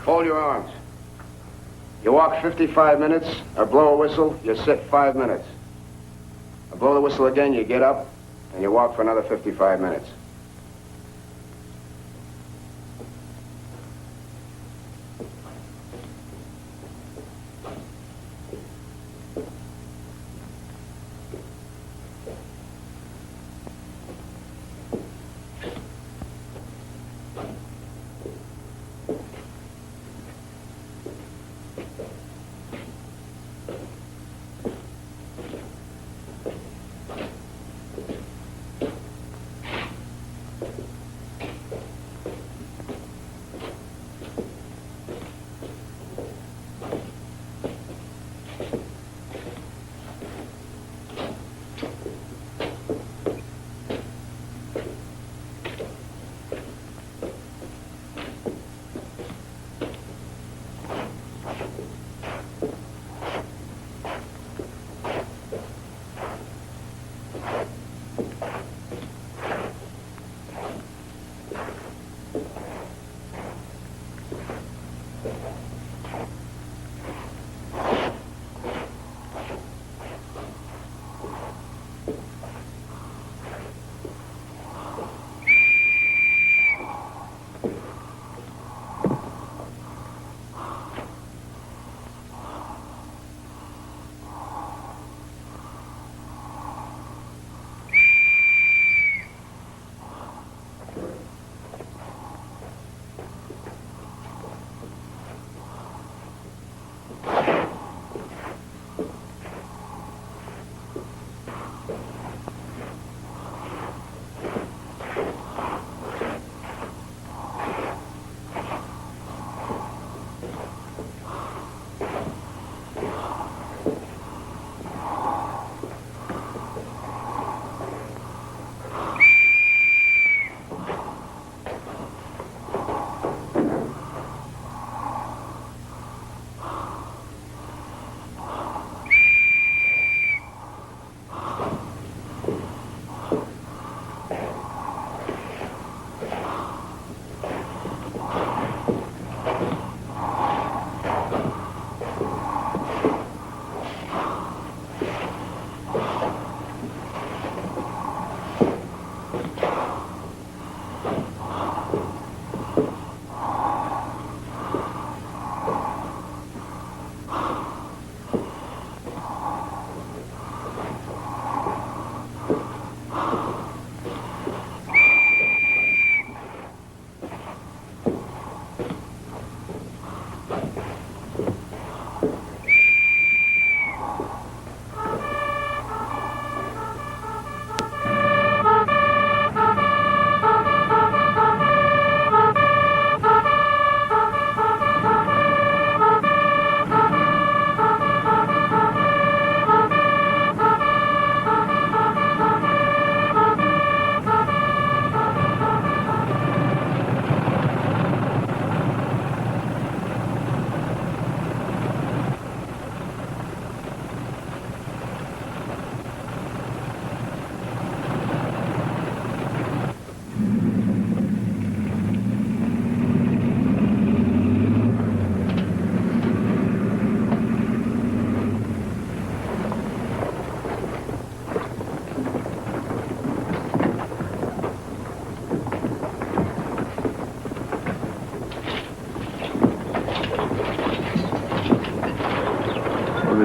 Hold your arms. You walk 55 minutes, or blow a whistle, you sit 5 minutes. I blow the whistle again, you get up, and you walk for another 55 minutes.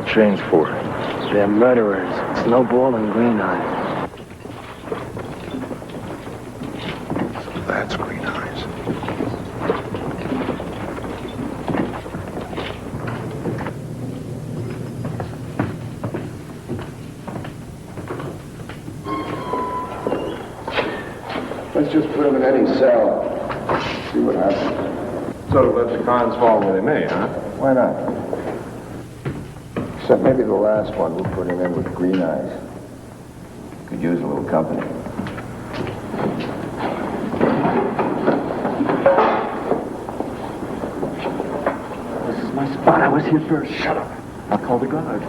Trains for? They're murderers. Snowball and Green Eyes. So that's Green Eyes. Let's just put them in any cell. See what happens. Sort of let the cards fall where they may, huh? Why not? Except maybe the last one we'll put him in with Green Eyes. Could use a little company. here first. Shut up. I'll call the guard.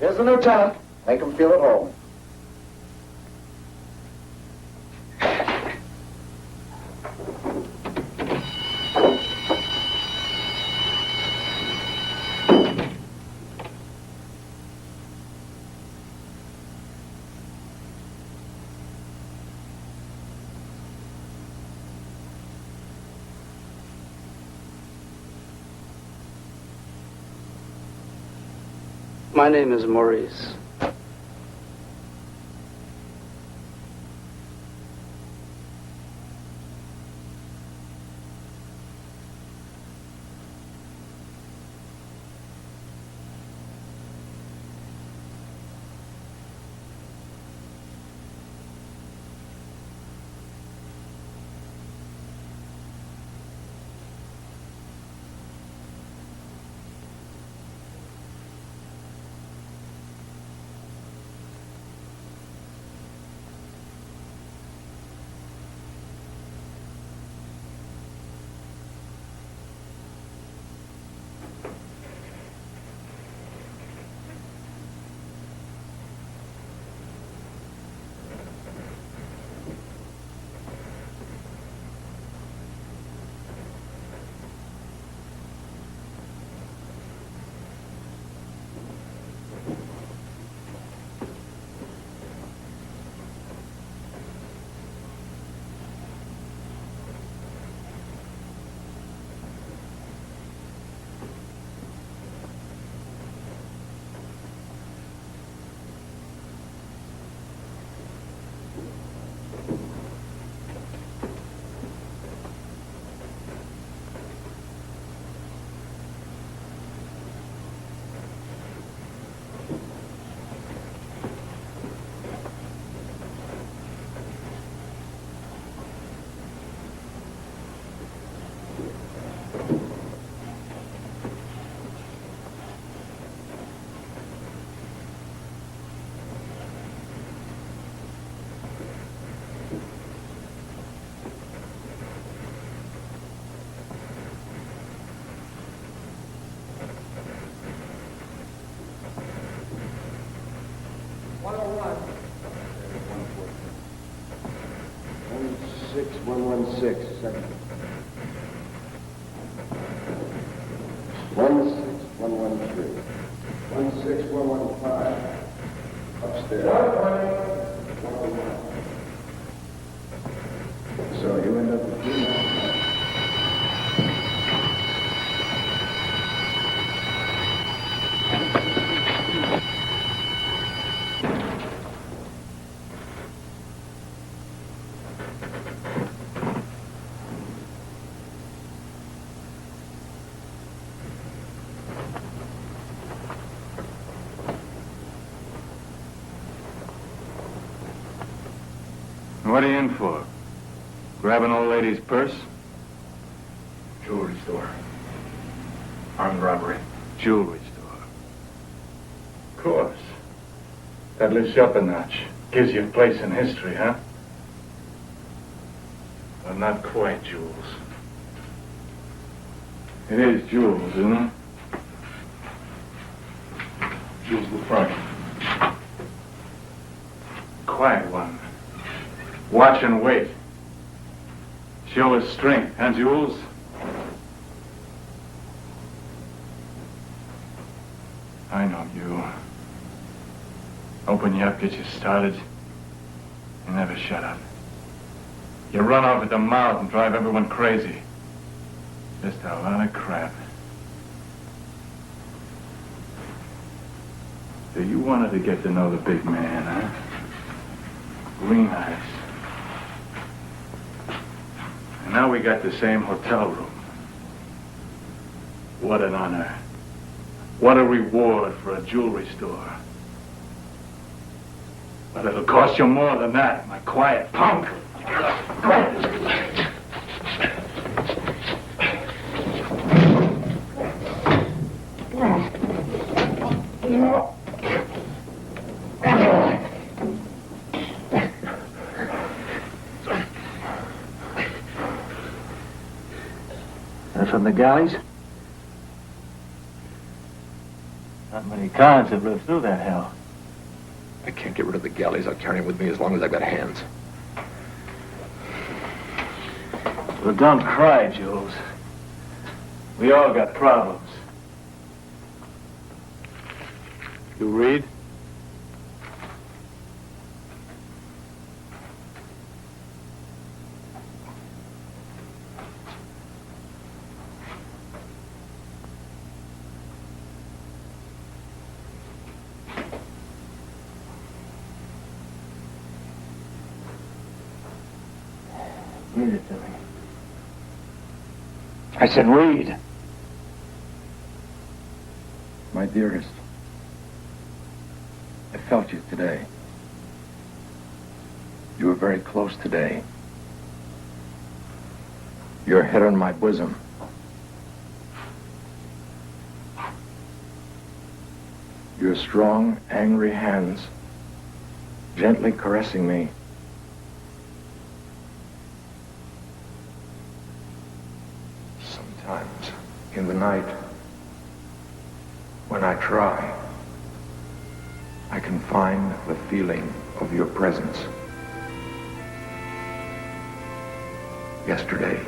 Here's the lieutenant. Make him feel at home. My name is Maurice. Second. 16113. 16115. Upstairs. So you end up with 2 now. What are you in for? Grab an old lady's purse? Jewelry store. Armed robbery. Jewelry store. Of course. That lifts you up a notch. Gives you a place in history, huh? Well, not quite, Jules. It is Jules, isn't it? Jules the front. Quiet one. Watch and wait. Show his strength, huh, Jules? I know you. Open you up, get you started. You never shut up. You run off at the mouth and drive everyone crazy. Just a lot of crap. So you wanted to get to know the big man, huh? Green eyes. And now we got the same hotel room. What an honor. What a reward for a jewelry store. But it'll cost you more than that, my quiet punk. From the galleys? Not many cons have lived through that hell. I can't get rid of the galleys. I'll carry them with me as long as I've got hands. Well, don't cry, Jules. We all got problems. You read? Read it to me. I said read. My dearest, I felt you today. You were very close today. Your head on my bosom. Your strong, angry hands gently caressing me. Sometimes in the night, when I try, I can find the feeling of your presence. Yesterday,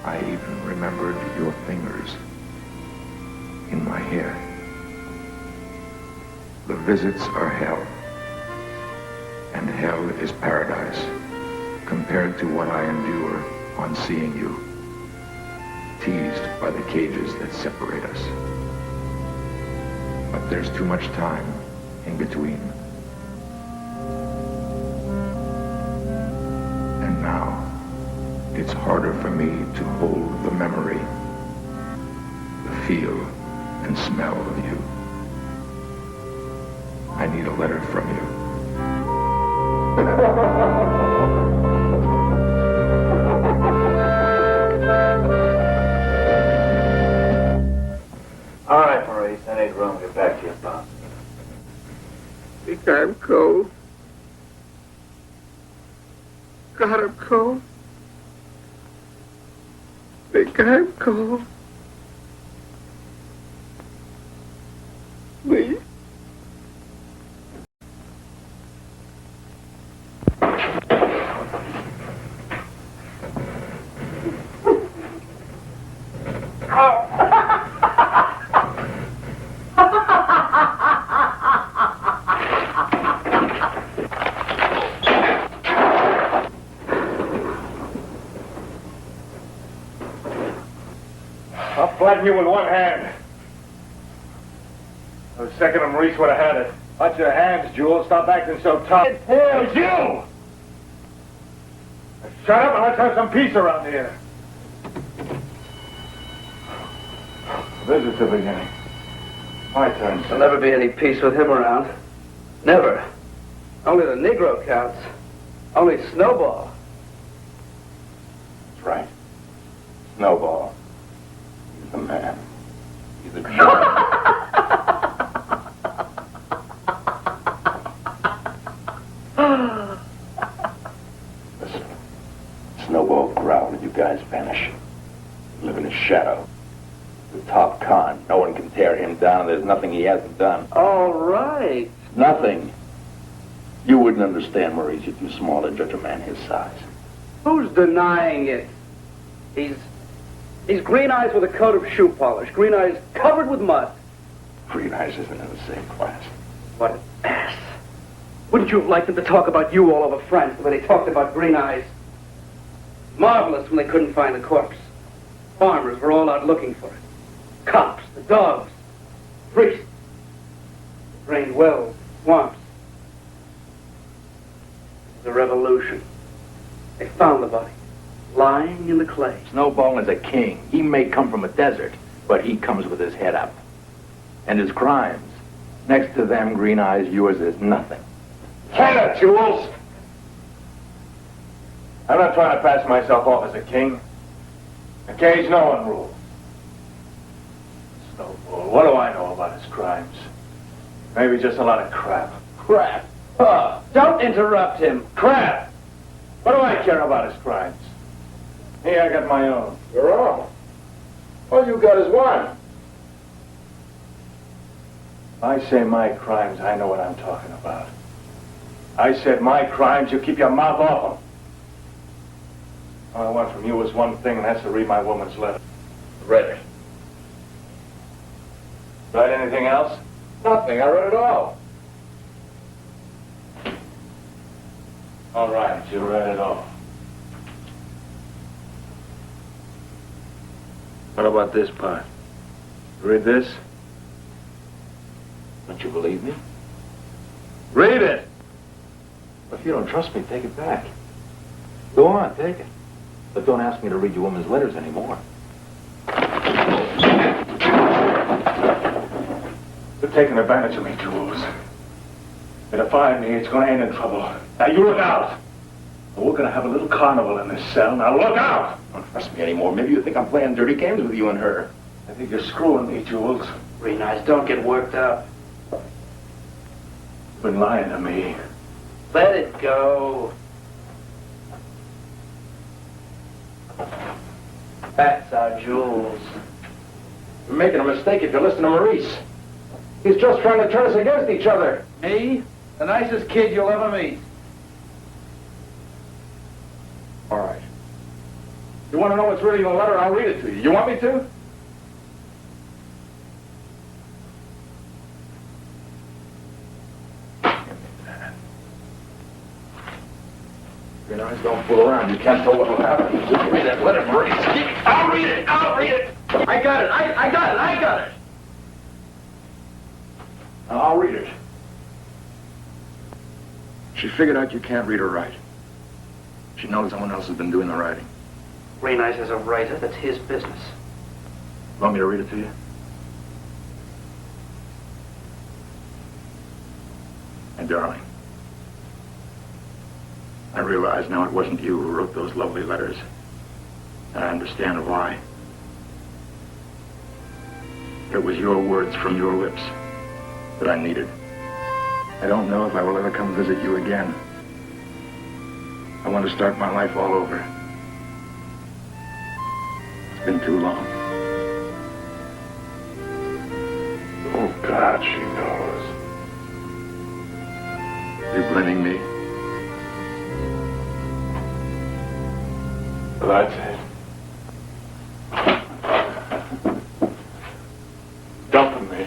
I even remembered your fingers in my hair. The visits are hell, and hell is paradise compared to what I endure on seeing you, teased by the cages that separate us. But there's too much time in between. And now, it's harder for me to hold the memory, the feel and smell of you. I need a letter from you. All right, Maurice, I need room. Get back to your boss. Think I'm cold. God, I'm cold. Think I'm cold. Please. I'll flatten you with one hand. The second of Maurice would have had it. Watch your hands, Jules. Stop acting so tough. It's you! Shut up and let's have some peace around here. Visit's the beginning. My turn. There'll never be any peace with him around. Never. Only the Negro counts. Only Snowball. That's right. Snowball. He's the man. He's the giant. Listen. Snowball growled and you guys vanish. Live in his shadow. The top con. No one can tear him down. There's nothing he hasn't done. All right. Nothing. You wouldn't understand, Maurice. You're too small to judge a man his size. Who's denying it? He's Green Eyes with a coat of shoe polish. Green Eyes covered with mud. Green Eyes isn't in the same class. What an ass. Wouldn't you have liked them to talk about you all over France the way they talked about Green Eyes? Marvelous when they couldn't find the corpse. Farmers were all out looking for it. Cops, the dogs, priests. It rained wells, swamps. It was a revolution. They found the body, lying in the clay. Snowball is a king. He may come from a desert, but he comes with his head up. And his crimes, next to them, Green Eyes, yours is nothing. Shut it, Jules! I'm not trying to pass myself off as a king. A cage no one rules. Snowball, what do I know about his crimes? Maybe just a lot of crap. Crap. Oh, don't interrupt him. Crap! What do I care about his crimes? Here, I got my own. You're wrong. All you got is one. I say my crimes, I know what I'm talking about. I said my crimes, you keep your mouth off them. All I want from you is one thing, and that's to read my woman's letter. Read it. Write anything else? Nothing. I read it all. All right, you read it all. What about this part? Read this? Don't you believe me? Read it! If you don't trust me, take it back. Go on, take it. But don't ask me to read your woman's letters anymore. They're taking advantage of me, Jules. They defy me, it's going to end in trouble. Now you look out! We're going to have a little carnival in this cell. Now look out! Don't trust me anymore. Maybe you think I'm playing dirty games with you and her. I think you're screwing me, Jules. Green Eyes, don't get worked up. You've been lying to me. Let it go. That's our Jules. You're making a mistake if you listen to Maurice. He's just trying to turn us against each other. Me? The nicest kid you'll ever meet. All right. You want to know what's really in the letter? I'll read it to you. You want me to? Your eyes don't fool around. You can't tell what will happen. Just read that letter, Maurice. I'll read it. I'll read it. I got it. I got it. Now, I'll read it. She figured out you can't read or write. She knows someone else has been doing the writing. Green Eyes is a writer. That's his business. Want me to read it to you? And darling, I realize now it wasn't you who wrote those lovely letters. And I understand why. It was your words from your lips that I needed. I don't know if I will ever come visit you again. I want to start my life all over. It's been too long. Oh, God, she knows. You're blaming me? That's it. Dumping me.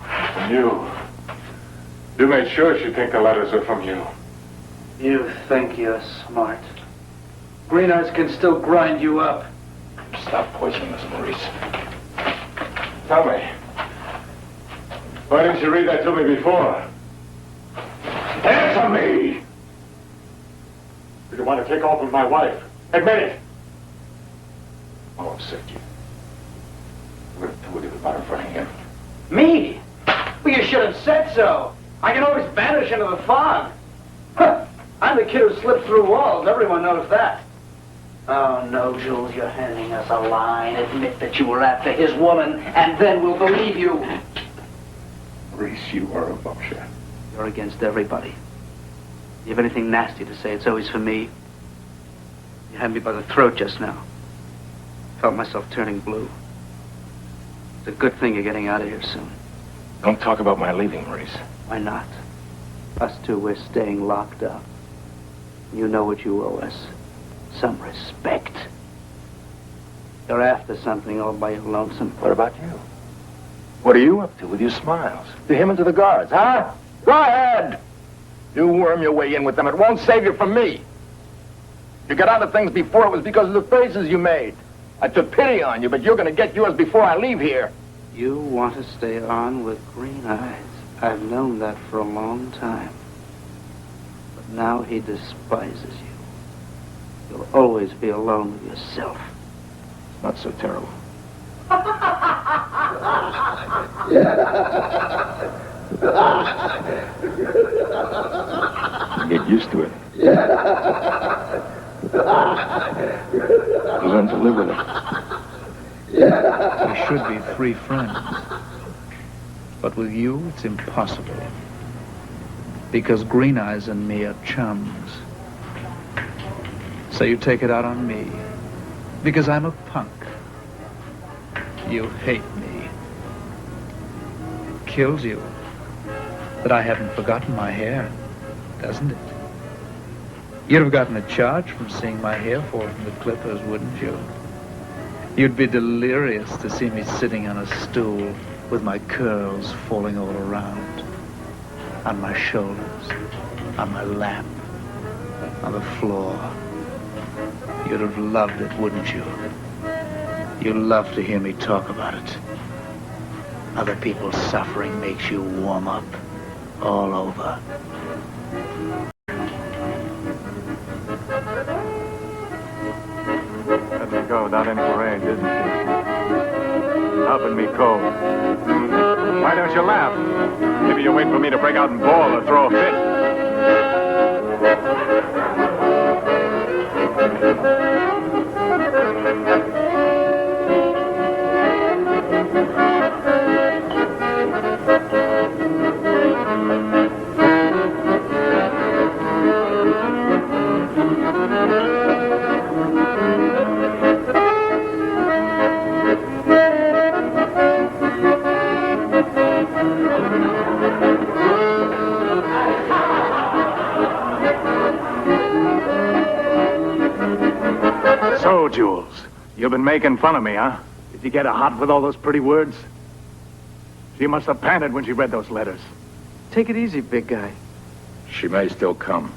And you made sure she'd think the letters are from you. You think you're smart. Green Eyes can still grind you up. Stop poisoning us, Maurice. Tell me. Why didn't you read that to me before? Answer me! Did you want to take off with my wife? Admit it! I'll upset you. We're going to do about her for him. Me? Well, you should have said so. I can always vanish into the fog. Huh. I'm the kid who slipped through walls. Everyone knows that. Oh, no, Jules, you're handing us a line. Admit that you were after his woman, and then we'll believe you. Maurice, you are a buckshot. You're against everybody. You have anything nasty to say, it's always for me. You had me by the throat just now. Felt myself turning blue. It's a good thing you're getting out of here soon. Don't talk about my leaving, Maurice. Why not? Us two, we're staying locked up. You know what you owe us. Some respect. You're after something all by your lonesome. What about you? What are you up to with your smiles? To him and to the guards, huh? Go ahead! You worm your way in with them. It won't save you from me. You got out of things before it was because of the faces you made. I took pity on you, but you're going to get yours before I leave here. You want to stay on with Green Eyes. I've known that for a long time. But now he despises you. You'll always be alone with yourself. Not so terrible. Get used to it. Learn to live with it. We should be free friends. But with you, it's impossible. Because Green Eyes and me are chums. So you take it out on me. Because I'm a punk. You hate me. It kills you. But I haven't forgotten my hair, doesn't it? You'd have gotten a charge from seeing my hair fall from the clippers, wouldn't you? You'd be delirious to see me sitting on a stool with my curls falling all around. On my shoulders, on my lap, on the floor. You'd have loved it, wouldn't you? You'd love to hear me talk about it. Other people's suffering makes you warm up all over. go without any parade, isn't she? Helping me cold. Why don't you laugh? Maybe you wait for me to break out and bawl or throw a fit. So, Jules, you've been making fun of me, huh? Did you get her hot with all those pretty words? She must have panted when she read those letters. Take it easy, big guy. She may still come.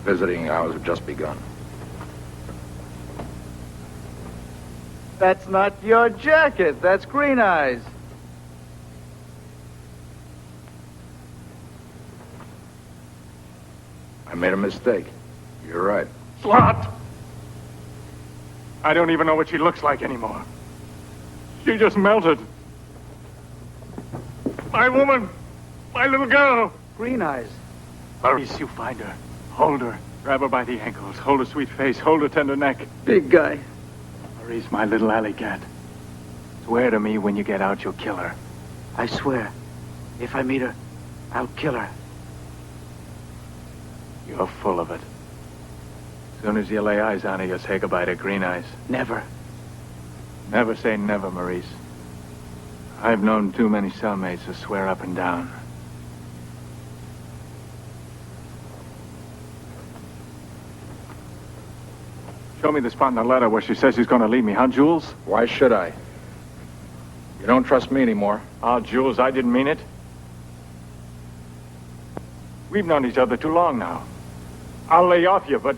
Visiting hours have just begun. That's not your jacket. That's Green Eyes. I made a mistake. You're right. Slut! I don't even know what she looks like anymore. She just melted. My woman! My little girl! Green Eyes. Maurice, you find her. Hold her. Grab her by the ankles. Hold her sweet face. Hold her tender neck. Big guy. Maurice, my little alley cat. Swear to me when you get out you'll kill her. I swear, if I meet her, I'll kill her. You're full of it. As soon as you lay eyes on her, you'll say goodbye to Green Eyes. Never. Never say never, Maurice. I've known too many cellmates to swear up and down. Show me the spot in the letter where she says she's going to leave me, huh, Jules? Why should I? You don't trust me anymore. Oh, Jules, I didn't mean it. We've known each other too long now. I'll lay off you, but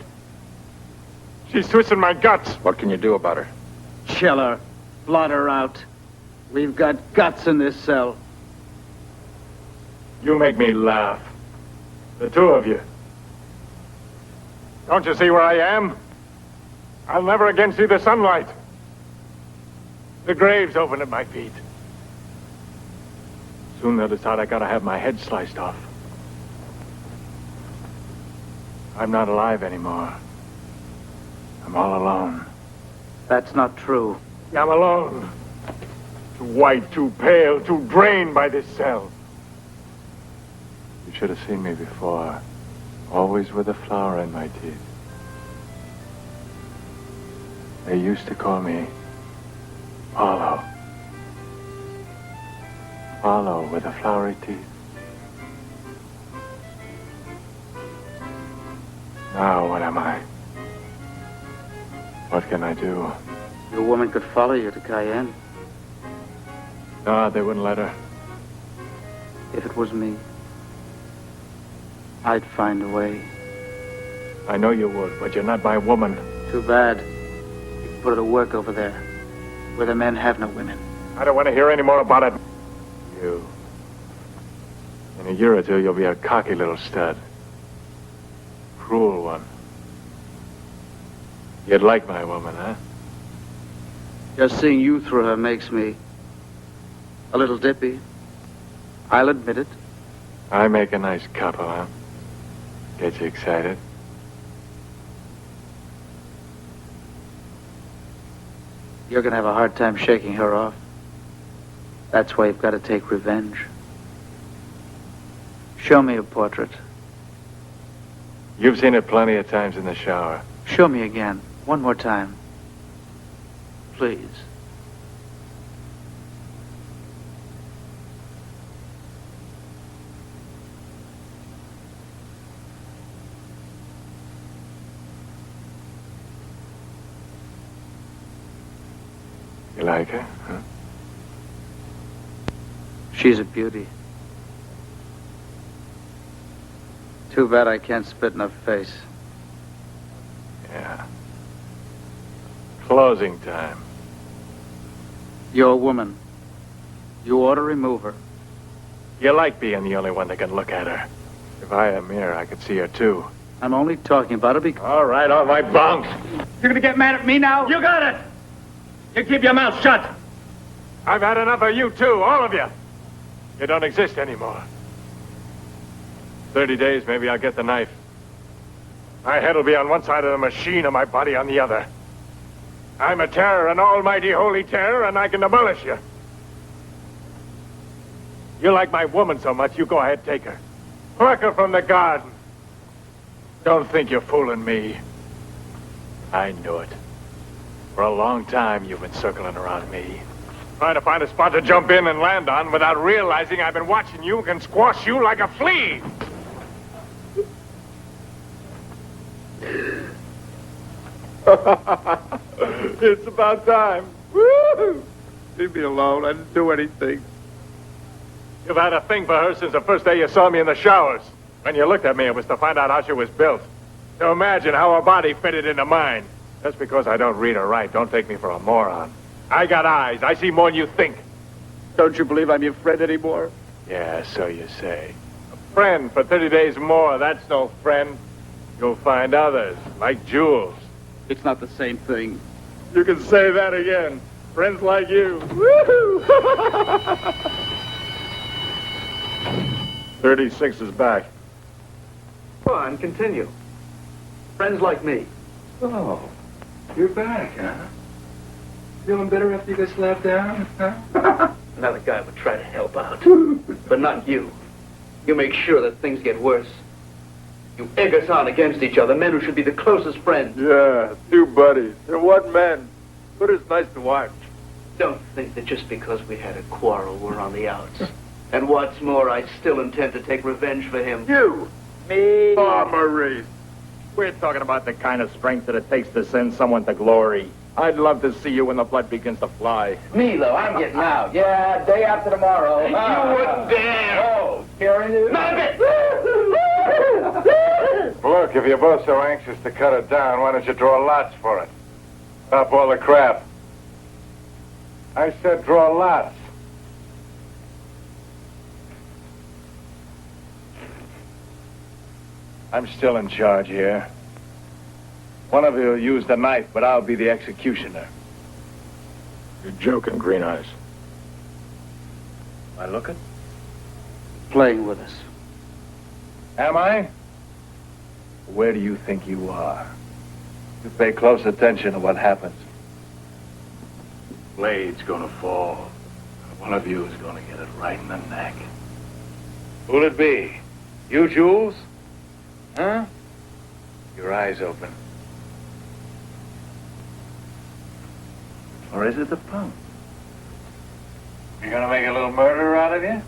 she's twisting my guts. What can you do about her? Chill her. Blot her out. We've got guts in this cell. You make me laugh. The two of you. Don't you see where I am? I'll never again see the sunlight. The grave's open at my feet. Soon they'll decide I gotta have my head sliced off. I'm not alive anymore. I'm all alone. That's not true. I'm alone. Too white, too pale, too drained by this cell. You should have seen me before. Always with a flower in my teeth. They used to call me Apollo. Apollo with the flowery teeth. Now what am I? What can I do? Your woman could follow you to Cayenne. No, they wouldn't let her. If it was me, I'd find a way. I know you would, but you're not my woman. Too bad. You can put her to work over there, where the men have no women. I don't want to hear any more about it. You. In a year or two, you'll be a cocky little stud. Cruel one. You'd like my woman, huh? Just seeing you through her makes me a little dippy. I'll admit it. I make a nice couple, huh? Get you excited? You're gonna have a hard time shaking her off. That's why you've got to take revenge. Show me a portrait. You've seen it plenty of times in the shower. Show me again. One more time. Please. You like her, huh? She's a beauty. Too bad I can't spit in her face. Yeah. Closing time. You're a woman. You ought to remove her. You like being the only one that can look at her. If I had a mirror, I could see her too. I'm only talking about her because... All right, bunk. You're gonna get mad at me now? You got it! You keep your mouth shut. I've had enough of you, too, all of you. You don't exist anymore. 30 days, maybe I'll get the knife. My head will be on one side of the machine and my body on the other. I'm a terror, an almighty holy terror, and I can abolish you. You like my woman so much, you go ahead, take her. Pluck her from the garden. Don't think you're fooling me. I knew it. For a long time, you've been circling around me. Trying to find a spot to jump in and land on without realizing I've been watching you and can squash you like a flea. It's about time. Woo! Leave me alone. I didn't do anything. You've had a thing for her since the first day you saw me in the showers. When you looked at me, it was to find out how she was built. To imagine how her body fitted into mine. Just because I don't read or write, don't take me for a moron. I got eyes. I see more than you think. Don't you believe I'm your friend anymore? Yeah, so you say. A friend for 30 days more, that's no friend. You'll find others, like Jules. It's not the same thing. You can say that again. Friends like you. Woohoo! 36 is back. Go on, continue. Friends like me. Oh, you're back, huh? Feeling better after you got slapped down, huh? Another guy would try to help out. But not you. You make sure that things get worse. You egg us on against each other, men who should be the closest friends. Yeah, two buddies. They're what men? But it's nice to watch. Don't think that just because we had a quarrel, we're on the outs. And what's more, I still intend to take revenge for him. You! Me! Oh, Maurice. We're talking about the kind of strength that it takes to send someone to glory. I'd love to see you when the blood begins to fly. Me, though, I'm getting out. Yeah, day after tomorrow. You wouldn't dare! Oh, Karen is... Not a bit! Look, if you're both so anxious to cut it down, why don't you draw lots for it? Stop all the crap. I said draw lots. I'm still in charge here. One of you will use the knife, but I'll be the executioner. You're joking, Green Eyes. Am I looking? Playing with us. Am I? Where do you think you are? You pay close attention to what happens. Blade's gonna fall. One of you is gonna get it right in the neck. Who'll it be? You, Jules? Huh? Your eyes open. Or is it the punk? You gonna make a little murderer out of you?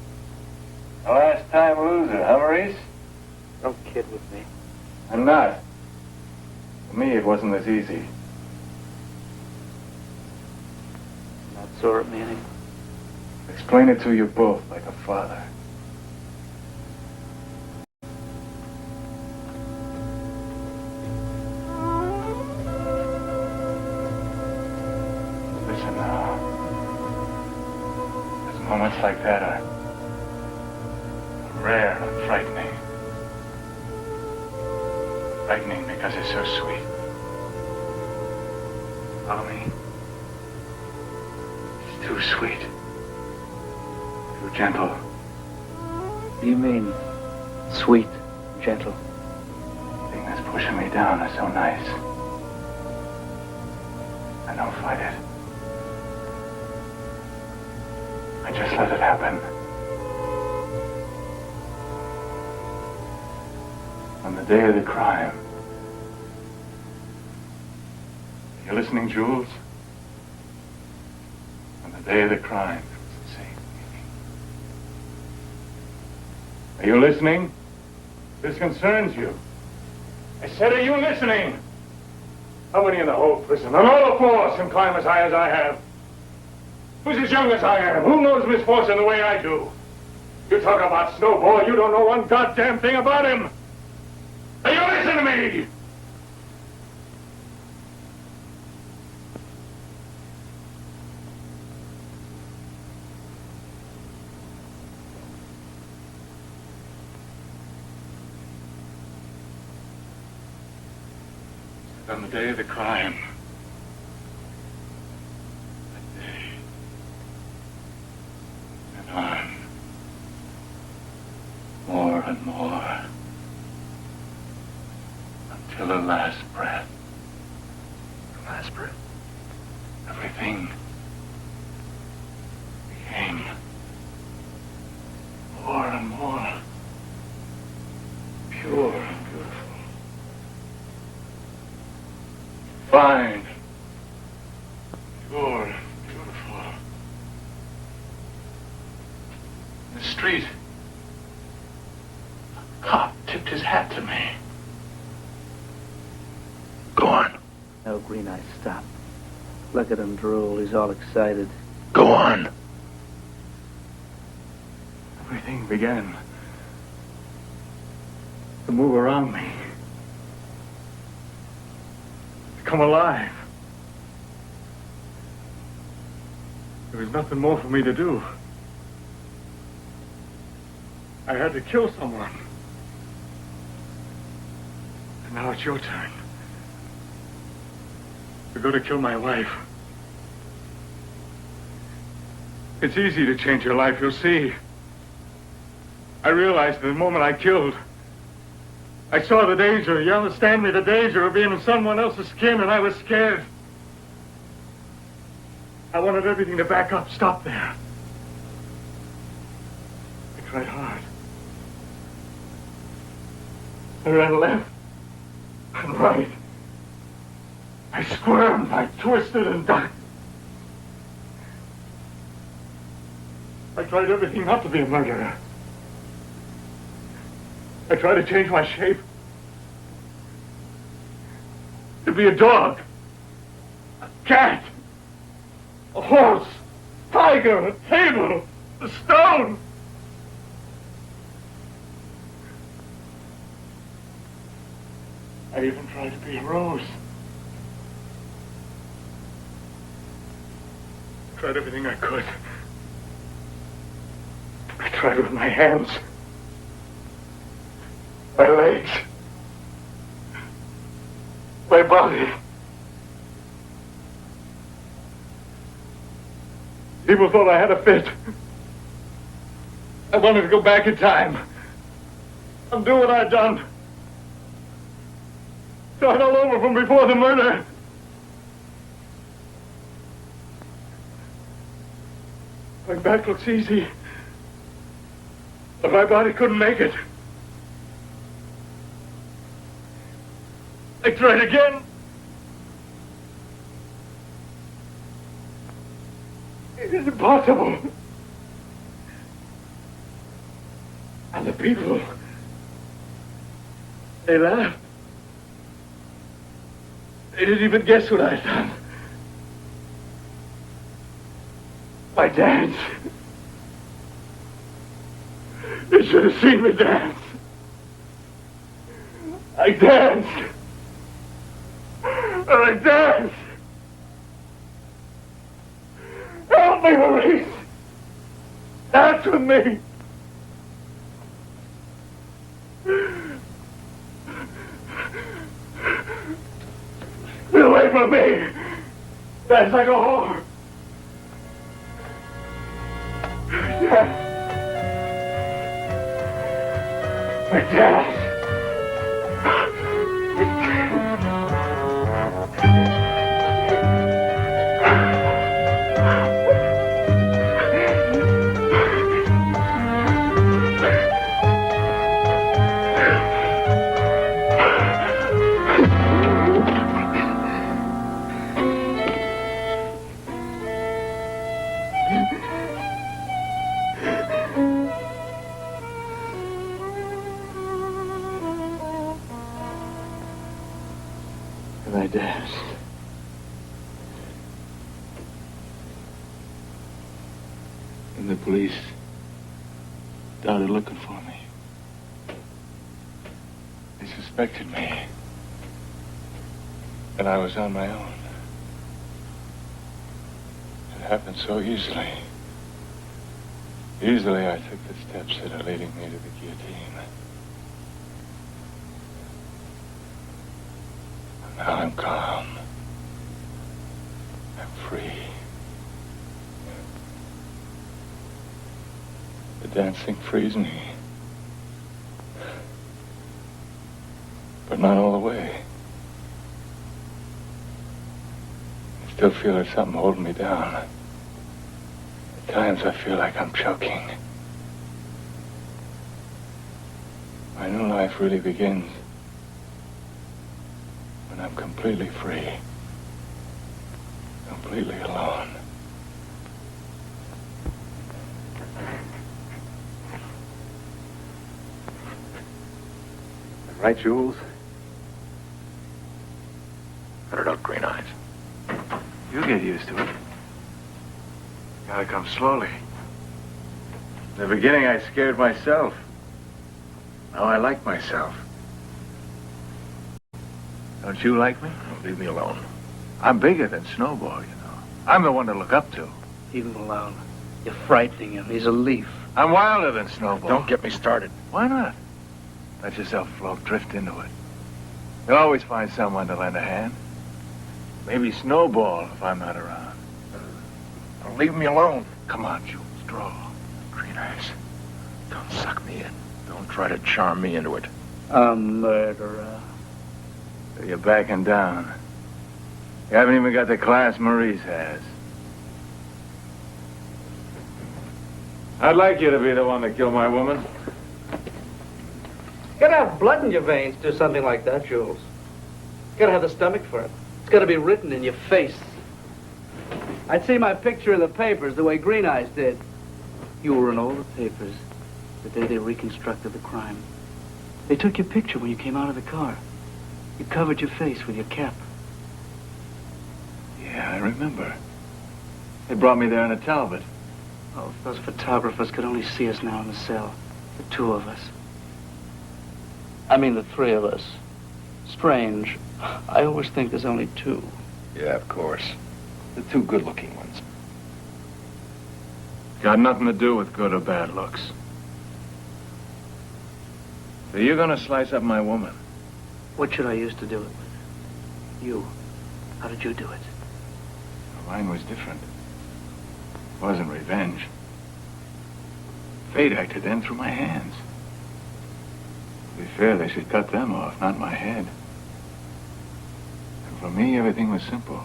A last time loser, huh, Maurice? Don't kid with me. I'm not. For me, it wasn't as easy. Not sore at me anymore. Explain it to you both like a father. Listen now. There's moments like that are rare and frightening. Frightening because it's so sweet. Follow me? It's too sweet. Too gentle. What do you mean, sweet, gentle? The thing that's pushing me down is so nice. I don't fight it. I just let it happen. On the day of the crime. Are you listening, Jules? On the day of the crime, it was the same meaning. Are you listening? This concerns you. I said, are you listening? How many in the whole prison, on all the floors, can climb as high as I have? Who's as young as I am? Who knows misfortune the way I do? You talk about Snowball, you don't know one goddamn thing about him. Are you listening to me? On the day of the crime, everything became more and more pure and beautiful. Fine, pure and beautiful. In the street, a cop tipped his hat to me. Go on. No, Green Eyes, stop. Look at him drool. He's all excited. Go on. Everything began to move around me. To come alive. There was nothing more for me to do. I had to kill someone. And now it's your turn. You're going to kill my wife. It's easy to change your life, you'll see. I realized the moment I killed, I saw the danger. You understand me? The danger of being in someone else's skin, and I was scared. I wanted everything to back up, stop there. I tried hard. I ran left and right. I squirmed, I twisted and ducked. I tried everything not to be a murderer. I tried to change my shape. To be a dog. A cat. A horse. Tiger. A table. A stone. I even tried to be a rose. I tried everything I could. I tried with my hands. My legs. My body. People thought I had a fit. I wanted to go back in time. Undo what I'd done. Start all over from before the murder. Going back looks easy. But my body couldn't make it. I tried again. It is impossible. And the people, they laughed. They didn't even guess what I'd done. I danced. You should have seen me dance. I danced. And I danced. Help me, Maurice. Dance with me. Get away from me. Dance like a whore. Dance. I dance. And I danced. And the police started looking for me. They suspected me. And I was on my own. It happened so easily. Easily I took the steps that are leading me to the guillotine. Now I'm calm. I'm free. The dancing frees me. But not all the way. It still feel there's something holding me down. At times I feel like I'm choking. My new life really begins when I'm completely free. Completely alone. Right, Jules? Cut it out, Green Eyes. You get used to it. Gotta come slowly. In the beginning, I scared myself. Now I like myself. Don't you like me? Leave me alone. I'm bigger than Snowball, you know. I'm the one to look up to. Leave him alone. You're frightening him. He's a leaf. I'm wilder than Snowball. Don't get me started. Why not? Let yourself float, drift into it. You'll always find someone to lend a hand. Maybe Snowball if I'm not around. Leave me alone. Come on, Jules, draw. Green Eyes, don't suck me in. Don't try to charm me into it. A murderer. So you're backing down. You haven't even got the class Maurice has. I'd like you to be the one to kill my woman. You gotta have blood in your veins to do something like that, Jules. You gotta have the stomach for it. It's gotta be written in your face. I'd see my picture in the papers the way Green Eyes did. You were in all the papers the day they reconstructed the crime. They took your picture when you came out of the car. You covered your face with your cap. Yeah, I remember. They brought me there in a Talbot. Oh, if those photographers could only see us now in the cell. The two of us. I mean, the three of us. Strange. I always think there's only two. Yeah, of course. The two good-looking ones. Got nothing to do with good or bad looks. So you're gonna slice up my woman? What should I use to do it with? You. How did you do it? Mine was different. It wasn't revenge. Fate acted then through my hands. To be fair, they should cut them off, not my head. And for me, everything was simple.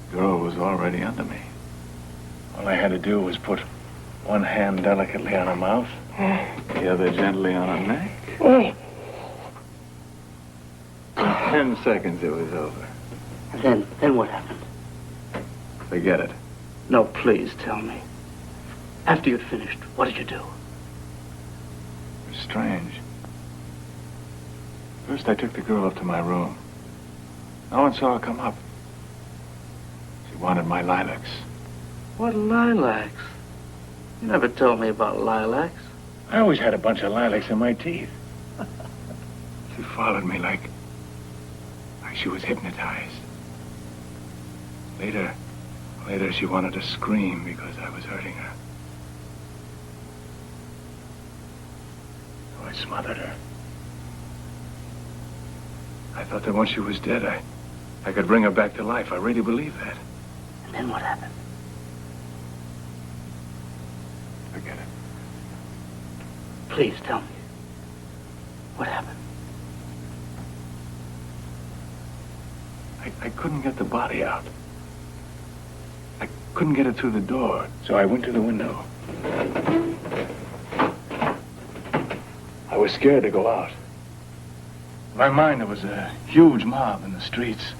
The girl was already under me. All I had to do was put one hand delicately on her mouth, the other gently on her neck. In 10 seconds, it was over. And then what happened? Forget it. No, please tell me. After you'd finished, what did you do? It was strange. First, I took the girl up to my room. No one saw her come up. She wanted my lilacs. What lilacs? You never told me about lilacs. I always had a bunch of lilacs in my teeth. She followed me like she was hypnotized. Later, she wanted to scream because I was hurting her. So I smothered her. I thought that once she was dead, I could bring her back to life. I really believed that. And then what happened? Forget it. Please tell me. What happened? I couldn't get the body out. I couldn't get it through the door, so I went to the window. I was scared to go out. In my mind, there was a huge mob in the streets.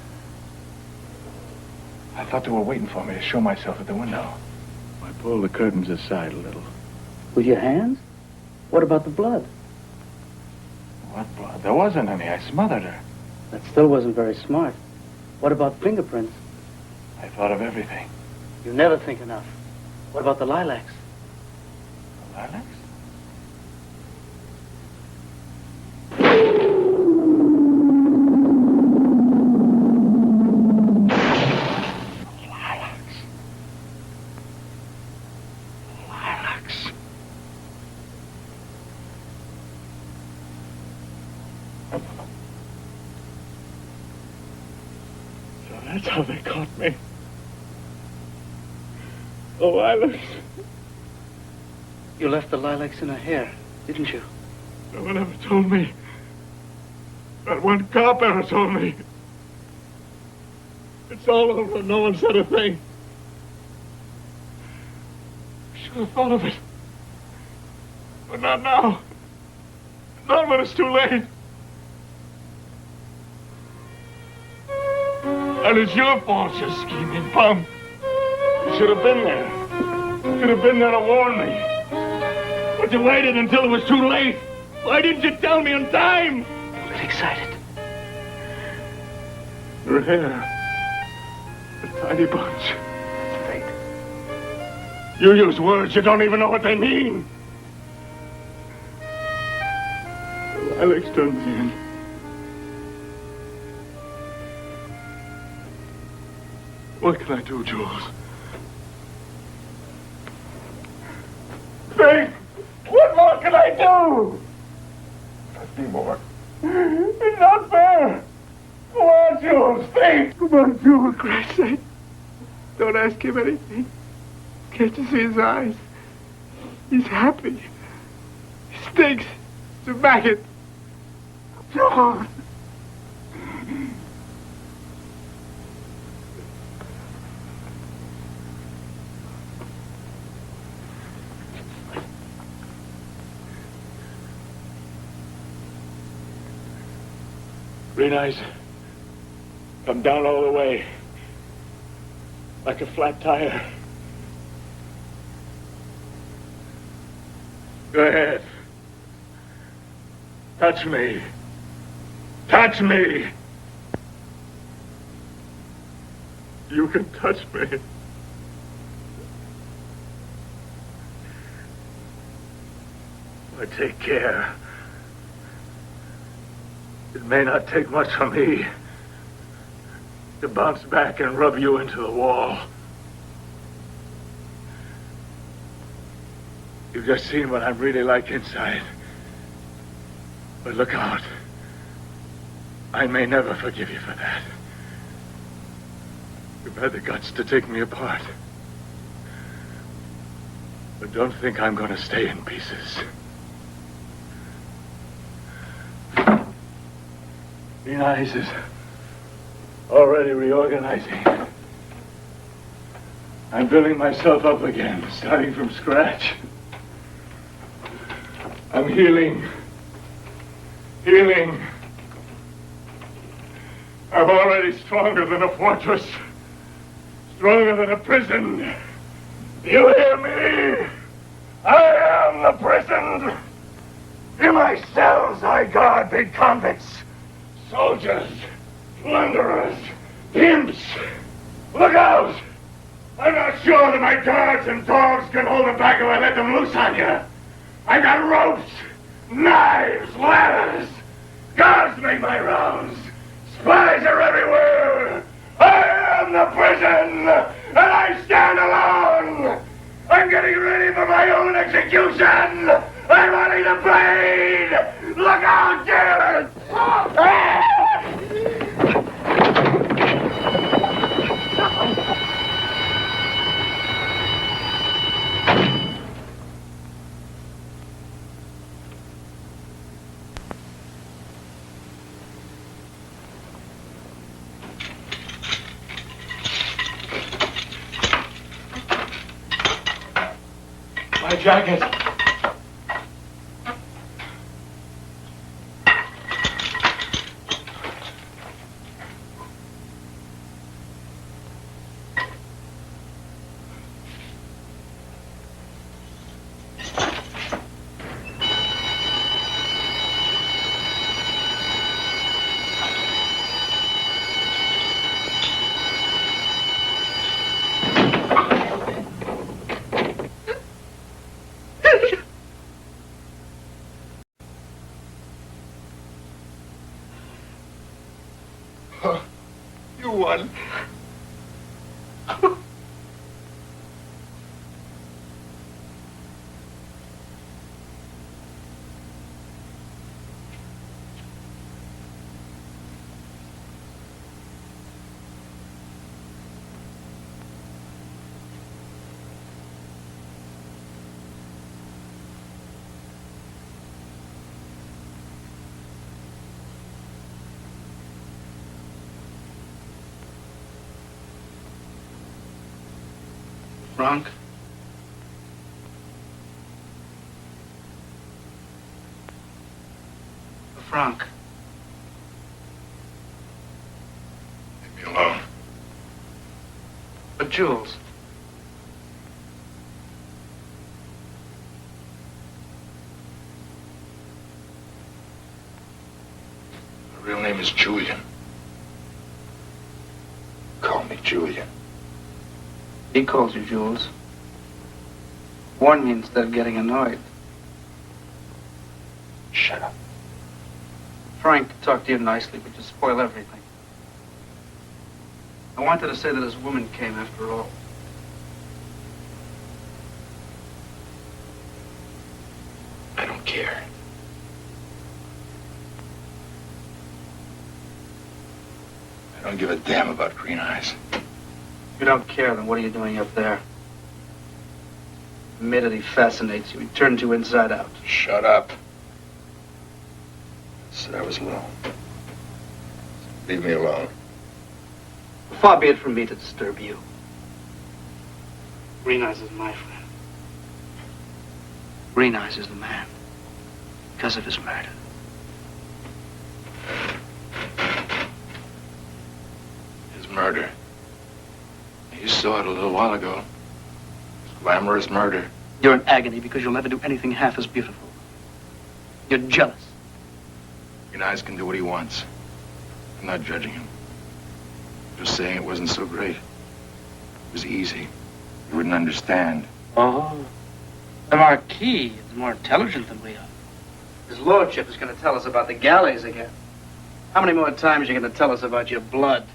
I thought they were waiting for me to show myself at the window. I pulled the curtains aside a little. With your hands? What about the blood? What blood? There wasn't any. I smothered her. That still wasn't very smart. What about fingerprints? I thought of everything. You never think enough. What about the lilacs? The lilacs? That's how they caught me. The lilacs. You left the lilacs in her hair, didn't you? No one ever told me. Not one cop ever told me. It's all over. No one said a thing. I should have thought of it. But not now. Not when it's too late. And it's your fault, you scheming bum. You should have been there. You should have been there to warn me. But you waited until it was too late. Why didn't you tell me in time? Don't get excited. Her hair. A tiny bunch. It's fate. You use words you don't even know what they mean. The lilacs turned me in. What can I do, Jules? Think! What more can I do? Nothing more. It's not fair! Come on, Jules, think! Come on, Jules, for Christ's sake. Don't ask him anything. Can't you see his eyes? He's happy. He stinks. It's a maggot. Jules! Green eyes. Come down all the way. Like a flat tire. Go ahead. Touch me. Touch me. You can touch me. But take care. It may not take much from me to bounce back and rub you into the wall. You've just seen what I'm really like inside. But look out. I may never forgive you for that. You've had the guts to take me apart. But don't think I'm going to stay in pieces. Green Eyes is already reorganizing. I'm building myself up again, starting from scratch. I'm healing. Healing. I'm already stronger than a fortress. Stronger than a prison. You hear me? I am the prison. In my cells I guard big convicts. Soldiers, plunderers, pimps. Look out! I'm not sure that my guards and dogs can hold them back if I let them loose on you. I've got ropes, knives, ladders. Guards make my rounds. Spies are everywhere. I am the prison, and I stand alone. I'm getting ready for my own execution. I'm running the blade. Look out, dear. My jacket. You won. Frank? Frank. Leave me alone. But Jules. My real name is Julian. Call me Julian. He calls you Jules. Warn me instead of getting annoyed. Shut up. Frank talked to you nicely, but you spoil everything. I wanted to say that his woman came after all. I don't care. I don't give a damn about Green Eyes. If you don't care, then what are you doing up there? The minute he fascinates you, he turns you inside out. Shut up. I said I was alone. Leave me alone. Far be it from me to disturb you. Green Eyes is my friend. Green Eyes is the man. Because of his murder. His murder. You saw it a little while ago. His glamorous murder. You're in agony because you'll never do anything half as beautiful. You're jealous. Green Eyes can do what he wants. I'm not judging him. Just saying it wasn't so great. It was easy. You wouldn't understand. Oh. The Marquis is more intelligent than we are. His lordship is going to tell us about the galleys again. How many more times are you going to tell us about your blood?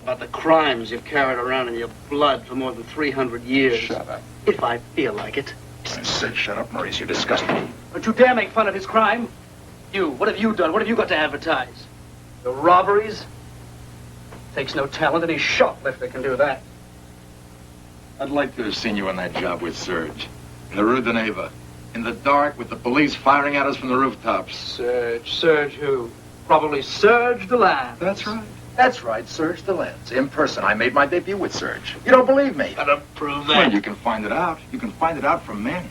About the crimes you've carried around in your blood for more than 300 years? Shut up. If I feel like it. I said shut up, Maurice. You disgust me. Don't you dare make fun of his crime. You, what have you done? What have you got to advertise? The robberies? Takes no talent. Any shoplifter can do that. I'd like to have seen you on that job with Serge. In the Rue de Neva. In the dark with the police firing at us from the rooftops. Serge. Serge who? Probably Serge the Lamb. That's right. That's right, Serge the Lens. In person, I made my debut with Serge. You don't believe me? Gotta prove that. Well, you can find it out. You can find it out from men.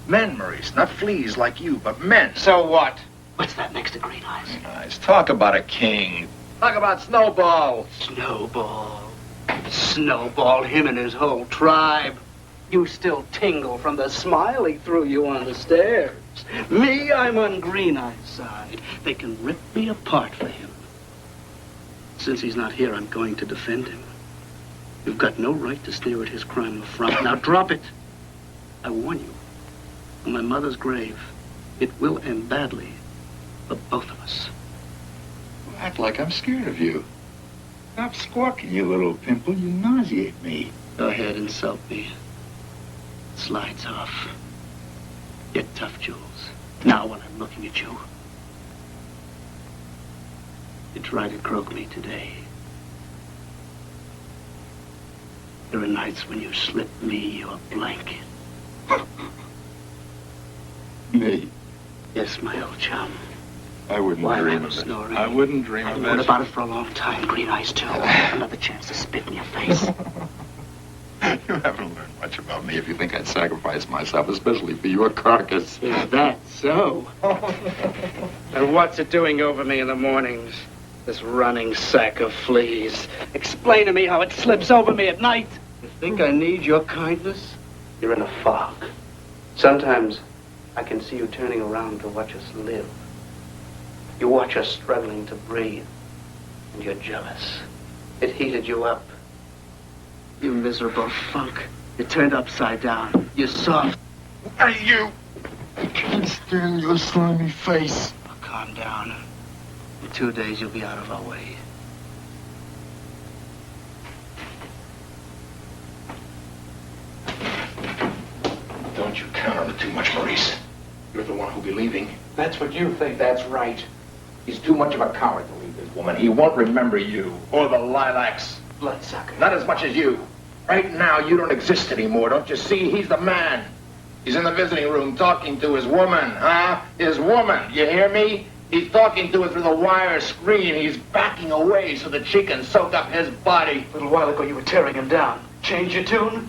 Men, Maurice, not fleas like you, but men. So what? What's that next to Green Eyes? Green Eyes. Talk about a king. Talk about Snowball. Snowball. Snowball, him and his whole tribe. You still tingle from the smile he threw you on the stairs. Me, I'm on Green Eye's side. They can rip me apart for him. Since he's not here, I'm going to defend him. You've got no right to sneer at his crime up front. Now drop it. I warn you. On my mother's grave, it will end badly for both of us. You act like I'm scared of you. Stop squawking, you little pimple. You nauseate me. Go ahead, insult me. Slides off. Get tough, Jules. Now when I'm looking at you. You try to croak me today. There are nights when you slip me your blanket. Me? Yes, my old chum. I wouldn't Why dream am I of it. snoring? I wouldn't dream I've of known it. about it for a long time. Green Eyes, too. Another chance to spit in your face. You haven't learned much about me if you think I'd sacrifice myself, especially for your carcass. Is that so? And what's it doing over me in the mornings? This running sack of fleas. Explain to me how it slips over me at night. You think I need your kindness? You're in a fog. Sometimes I can see you turning around to watch us live. You watch us struggling to breathe, and you're jealous. It heated you up. You miserable funk. You're turned upside down. You're soft. What are you? I can't stand your slimy face. Calm down. In 2 days, you'll be out of our way. Don't you count on it too much, Maurice. You're the one who'll be leaving. That's what you think. That's right. He's too much of a coward to leave this woman. He won't remember you or the lilacs. Bloodsucker. Not as much as you. Right now, you don't exist anymore. Don't you see? He's the man. He's in the visiting room talking to his woman, huh? His woman. You hear me? He's talking to her through the wire screen. He's backing away so that she can soak up his body. A little while ago, you were tearing him down. Change your tune?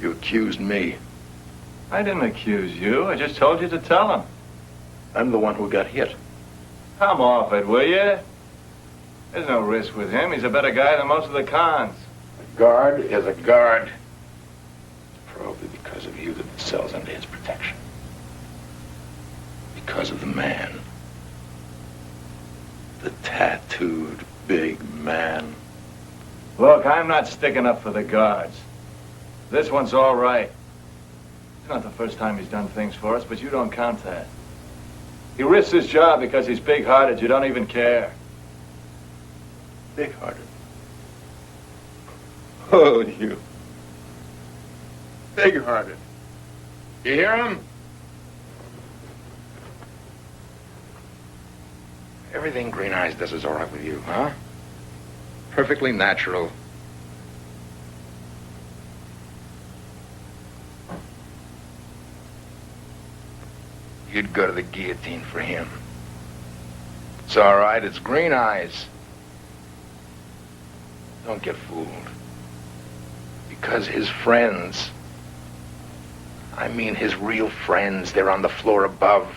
You accused me. I didn't accuse you. I just told you to tell him. I'm the one who got hit. Come off it, will you? There's no risk with him. He's a better guy than most of the cons. A guard is a guard. It's probably because of you that the cell's under his protection. Because of the man. The tattooed big man. Look, I'm not sticking up for the guards. This one's all right. It's not the first time he's done things for us, but you don't count that. He risks his job because he's big-hearted. You don't even care. Big-hearted. Oh, you. Big-hearted. You hear him? Everything Green Eyes does is all right with you, huh? Perfectly natural. You'd go to the guillotine for him. It's all right, it's Green Eyes. Don't get fooled. Because his friends, I mean his real friends, they're on the floor above.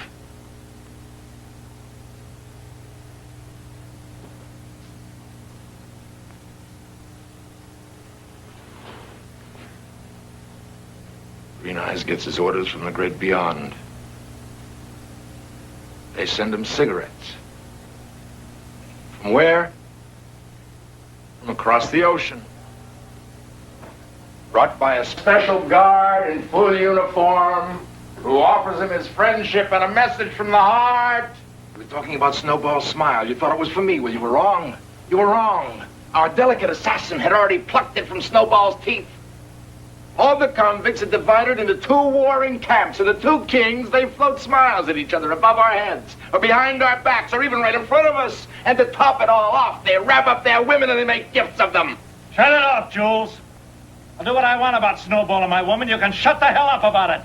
Green Eyes gets his orders from the great beyond. They send him cigarettes. From where? From across the ocean. Brought by a special guard in full uniform who offers him his friendship and a message from the heart. We were talking about Snowball's smile. You thought it was for me. Well, you were wrong. You were wrong. Our delicate assassin had already plucked it from Snowball's teeth. All the convicts are divided into two warring camps, and the two kings, they float smiles at each other above our heads, or behind our backs, or even right in front of us. And to top it all off, they wrap up their women and they make gifts of them. Shut it up, Jules. I'll do what I want about Snowball and my woman. You can shut the hell up about it.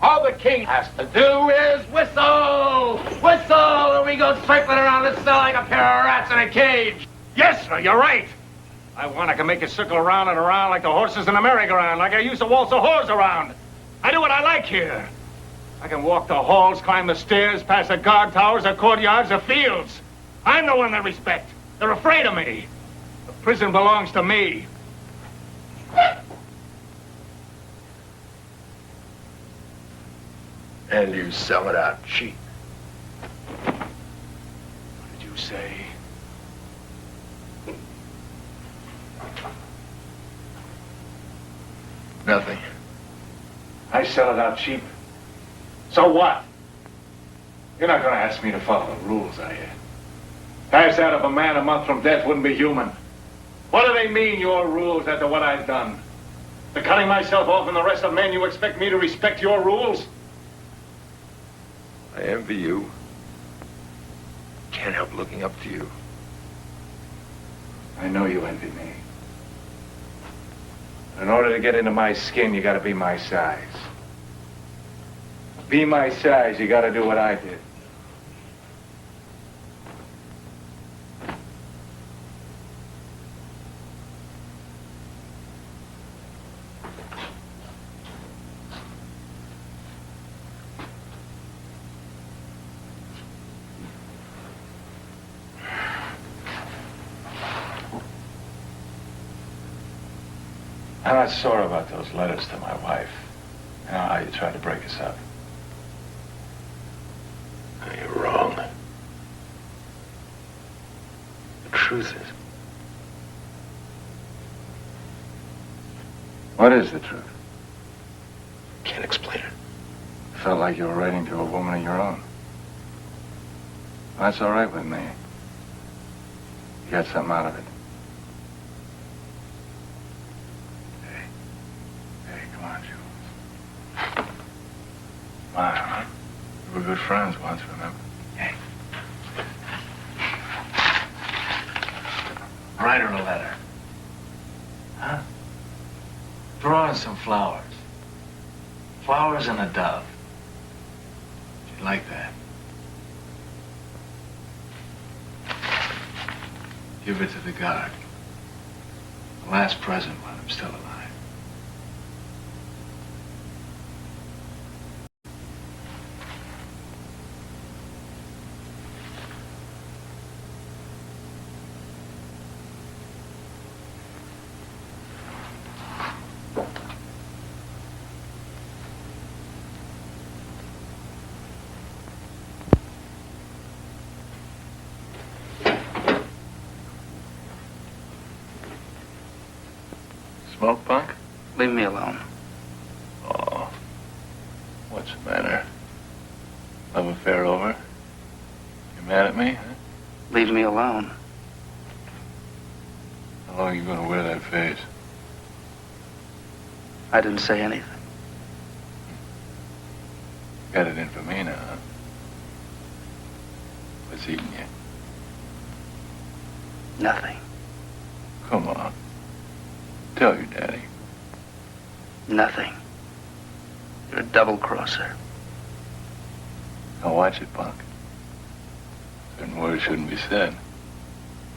All the king has to do is whistle! Whistle! And we go circling around this cell like a pair of rats in a cage. Yes, sir, you're right. I want I can make it circle around and around like the horses in a merry-go-round, like I used to waltz a horse around. I do what I like here. I can walk the halls, climb the stairs, pass the guard towers, the courtyards, the fields. I'm the one they respect. They're afraid of me. The prison belongs to me. And you sell it out cheap. What did you say? Nothing. I sell it out cheap. So what? You're not going to ask me to follow the rules, are you? Pass out of a man a month from death wouldn't be human. What do they mean, your rules, after what I've done? For cutting myself off from the rest of men, you expect me to respect your rules? I envy you. Can't help looking up to you. I know you envy me. In order to get into my skin, you gotta be my size. Be my size, you gotta do what I did. I'm not sore about those letters to my wife. You know how you tried to break us up. You're wrong. The truth is... What is the truth? Can't explain it. Felt like you were writing to a woman of your own. That's all right with me. You got something out of it. Hey, come on, Jules. Come on, huh? We were good friends once, remember? Hey. Write her a letter. Huh? Draw in some flowers. Flowers and a dove. She'd like that. Give it to the guard. The last present while I'm still alive. smoke, punk? Leave me alone. Oh. What's the matter? Love affair over? You mad at me, huh? Leave me alone. How long are you gonna wear that face? I didn't say anything. Got it in for me now, huh? What's eating you? Nothing. Come on. Tell your daddy. Nothing. You're a double-crosser. Now watch it, punk. Certain words shouldn't be said.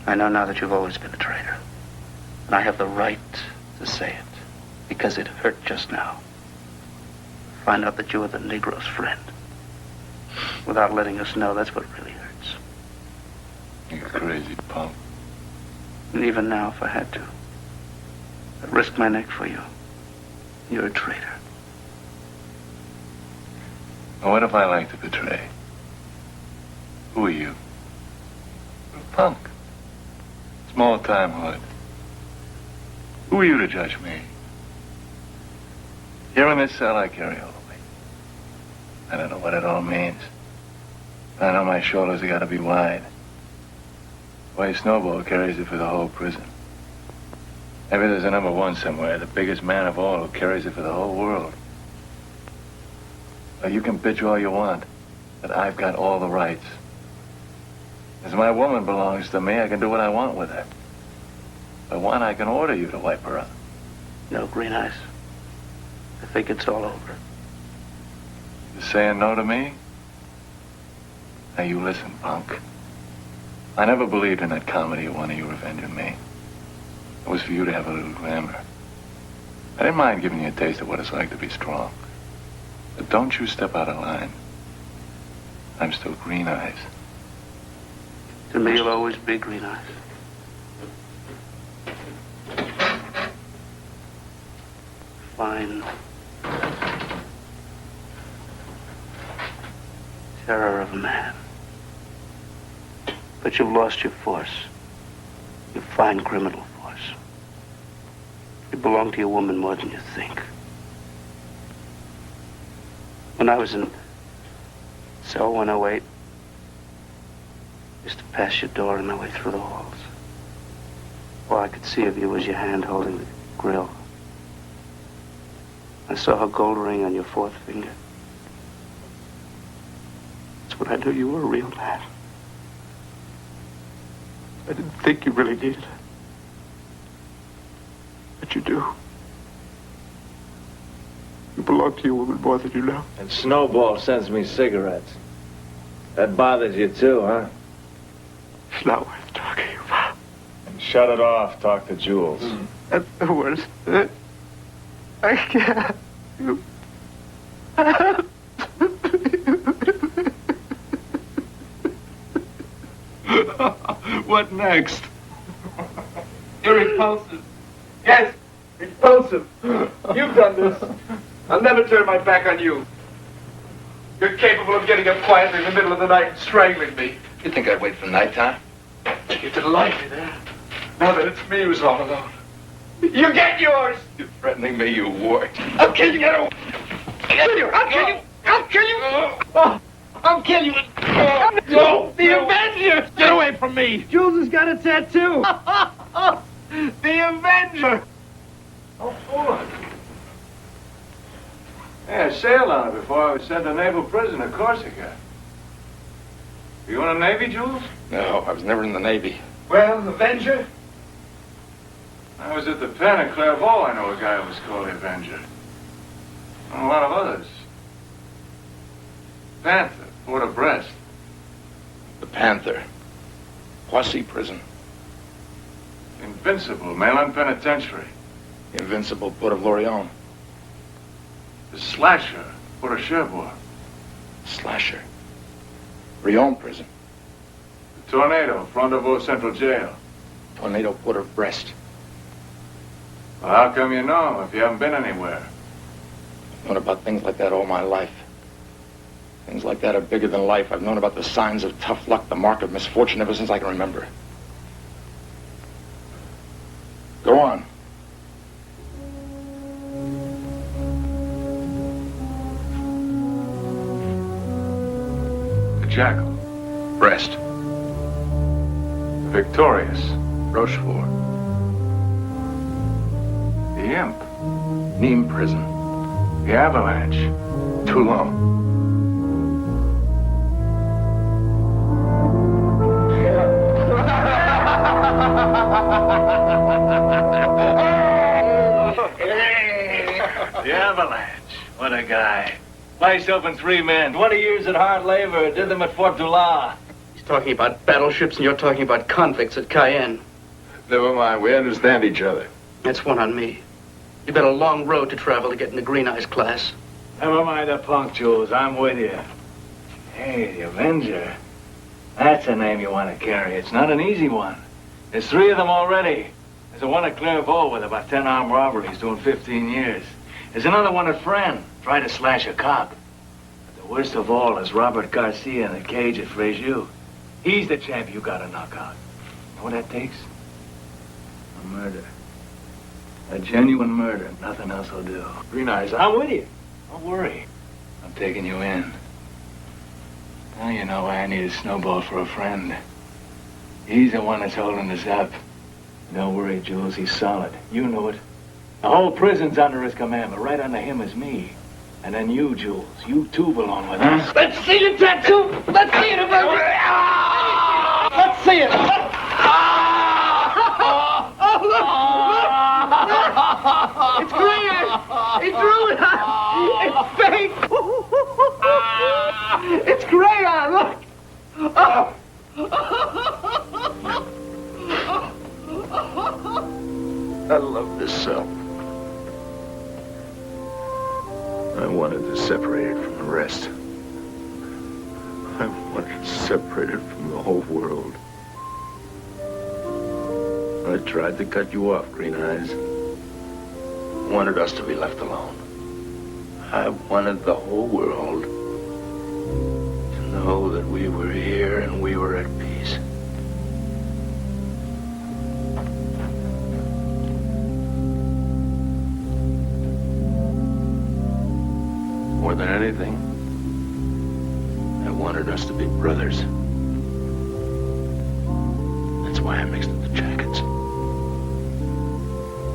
I know now that you've always been a traitor. And I have the right to say it. Because it hurt just now. Find out that you were the Negro's friend. Without letting us know, that's what really hurts. You're crazy, punk. And even now, if I had to, I'd risk my neck for you. You're a traitor. Now what if I like to betray? Who are you? You're a punk. Small-time hood. Who are you to judge me? Here in this cell, I carry all the weight. I don't know what it all means. I know my shoulders have got to be wide. The way Snowball carries it for the whole prison. Maybe there's a #1 somewhere, the biggest man of all, who carries it for the whole world. Now, you can bitch all you want, but I've got all the rights. As my woman belongs to me, I can do what I want with her. If I want, I can order you to wipe her out. No, Green Eyes. I think it's all over. You saying no to me? Now you listen, punk. I never believed in that comedy of one of you revenging me. It was for you to have a little glamour. I didn't mind giving you a taste of what it's like to be strong. But don't you step out of line. I'm still Green Eyes. To me, you'll always be Green Eyes. Fine. Terror of a man. But you've lost your force. Your fine criminal force. You belong to your woman more than you think. When I was in cell 108, I used to pass your door on my way through the halls. All I could see of you was your hand holding the grill. I saw a gold ring on your 4th finger. That's when I knew you were a real man. I didn't think you really needed it. But you do. You belong to your woman more than you know. And Snowball sends me cigarettes. That bothers you too, huh? It's not worth talking about. And shut it off. Talk to Jules. That's the worst. I can't. You... What next? You're repulsive. Yes, repulsive. You've done this. I'll never turn my back on you. You're capable of getting up quietly in the middle of the night and strangling me. You think I'd wait for nighttime? You didn't like me there. Now that it's me who's all alone. You get yours! You're threatening me, you wart. I'll kill you! I'll kill you! I'll kill you! I'll kill you! Oh, I'll kill you! No! The Avenger! Get away from me! Jules has got a tattoo! The Avenger! Oh, boy. Yeah, I sailed on it before I was sent to naval prison at Corsica. You in the Navy, Jules? No, I was never in the Navy. Well, Avenger? I was at the pen at Clairvaux. I know a guy who was called the Avenger. And a lot of others. Panther, Port-au-Brest. The Panther. Poissy prison. Invincible, Mainland Penitentiary. The Invincible Port of Lorient. The Slasher, Port of Cherbourg. Slasher. Rion prison. The Tornado, Front de Vaux Central Jail. Tornado Port of Brest. Well, how come you know him if you haven't been anywhere? I've known about things like that all my life. Things like that are bigger than life. I've known about the signs of tough luck, the mark of misfortune ever since I can remember. Go on. Jackal. Brest. Victorious. Rochefort. The Imp. Nîmes prison. The Avalanche. Toulon. The Avalanche. What a guy. Sliced open 3 men. 20 years at hard labor. Did them at Fort Dula. He's talking about battleships and you're talking about convicts at Cayenne. Never mind, we understand each other. That's one on me. You've got a long road to travel to get into Green Eyes class. Never mind the punk, Jules. I'm with you. Hey, the Avenger. That's a name you want to carry. It's not an easy one. There's 3 of them already. There's the one at Clairvaux with about 10 armed robberies, doing 15 years. There's another one at Fresnes, tried to slash a cop. But the worst of all is Robert Garcia in the cage at Fréjus. He's the champ you gotta knock out. Know what that takes? A murder. A genuine murder. Nothing else will do. Green Eyes, I'm with you. Don't worry. I'm taking you in. Now you know why I need a snowball for a friend. He's the one that's holding us up. Don't worry, Jules, he's solid. You know it. The whole prison's under his command, but right under him is me. And then you, Jules. You too belong with us. Let's see the tattoo! Let's see it! Let's see it! It's clear! He drew it! It's fake! It's crayon! Look! I love this cell. I wanted to separate it from the rest. I wanted to separate it from the whole world. I tried to cut you off, Green Eyes. I wanted us to be left alone. I wanted the whole world to know that we were here and we were at peace. More than anything, I wanted us to be brothers. That's why I mixed up the jackets.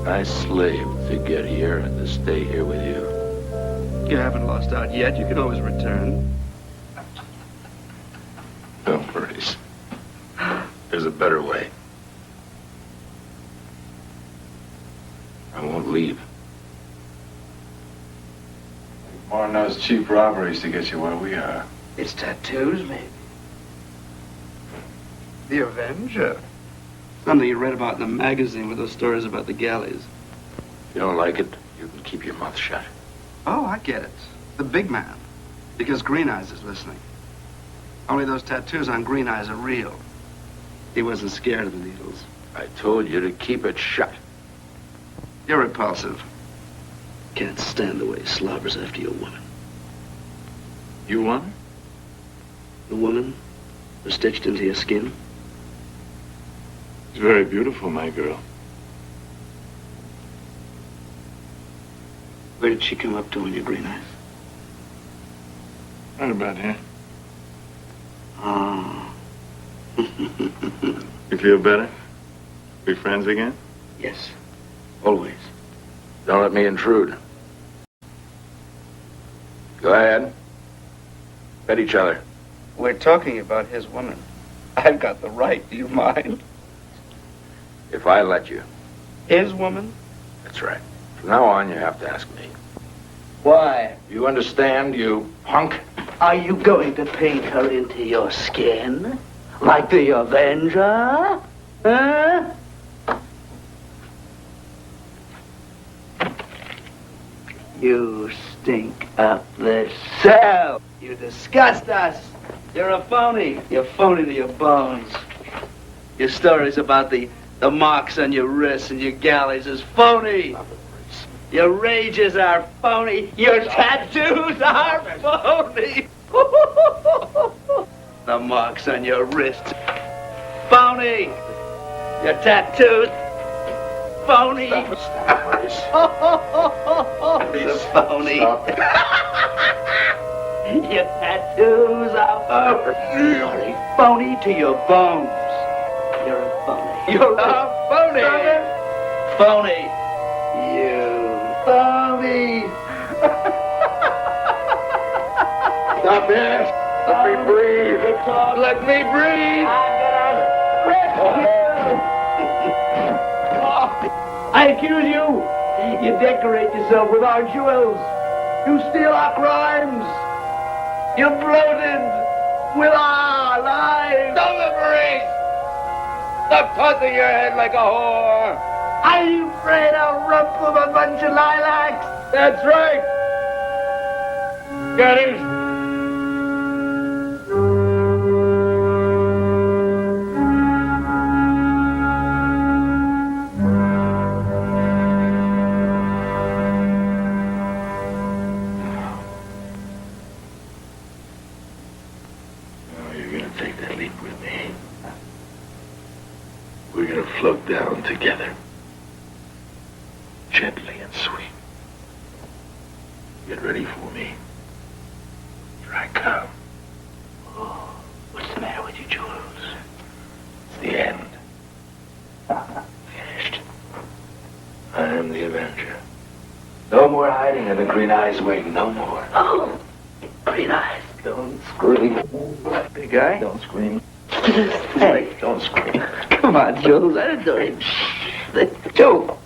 I slaved to get here and to stay here with you. You haven't lost out yet. You can always return. No worries. There's a better way. I won't leave. More than those cheap robberies to get you where we are. It's tattoos, maybe. The Avenger. Something you read about in the magazine with those stories about the galleys. If you don't like it, you can keep your mouth shut. Oh, I get it. The big man. Because Green Eyes is listening. Only those tattoos on Green Eyes are real. He wasn't scared of the needles. I told you to keep it shut. You're repulsive. Can't stand the way he slobbers after your woman. You won? The woman was stitched into your skin? It's very beautiful, my girl. Where did she come up to in your Green Eyes? Right about here. Oh. You feel better? We friends again? Yes. Always. Don't let me intrude. Go ahead. Bet each other. We're talking about his woman. I've got the right. Do you mind? If I let you. His woman? That's right. From now on, you have to ask me. Why? You understand, you punk? Are you going to paint her into your skin? Like the Avenger? Huh? You stink up this cell. You disgust us. You're a phony. You're phony to your bones. Your stories about the marks on your wrists and your galleys is phony. Your rages are phony. Your tattoos are phony. The marks on your wrists, phony. Your tattoos, phony. Stop, Maurice. The phony. Your tattoos are phony to your bones. You're a phony. You're a phony. Phony. You phony. Stop it! Let me breathe! Let me breathe! I accuse you. You decorate yourself with our jewels. You steal our crimes. You're bloated with our lives. Don't liberate! Stop tossing your head like a whore! Are you afraid I'll rumple a bunch of lilacs? That's right! Got it? Take that leap with me. We're gonna float down together. Gently and sweet. Get ready for me. Here I come. Oh, what's the matter with you, Jules? It's the end. Finished. I am the Avenger. No more hiding in the Green Eyes wing. No more. Oh, Green Eyes. Don't scream. Big guy? Don't scream. Hey, Don't scream. come on, Jules. I didn't do it. Jules.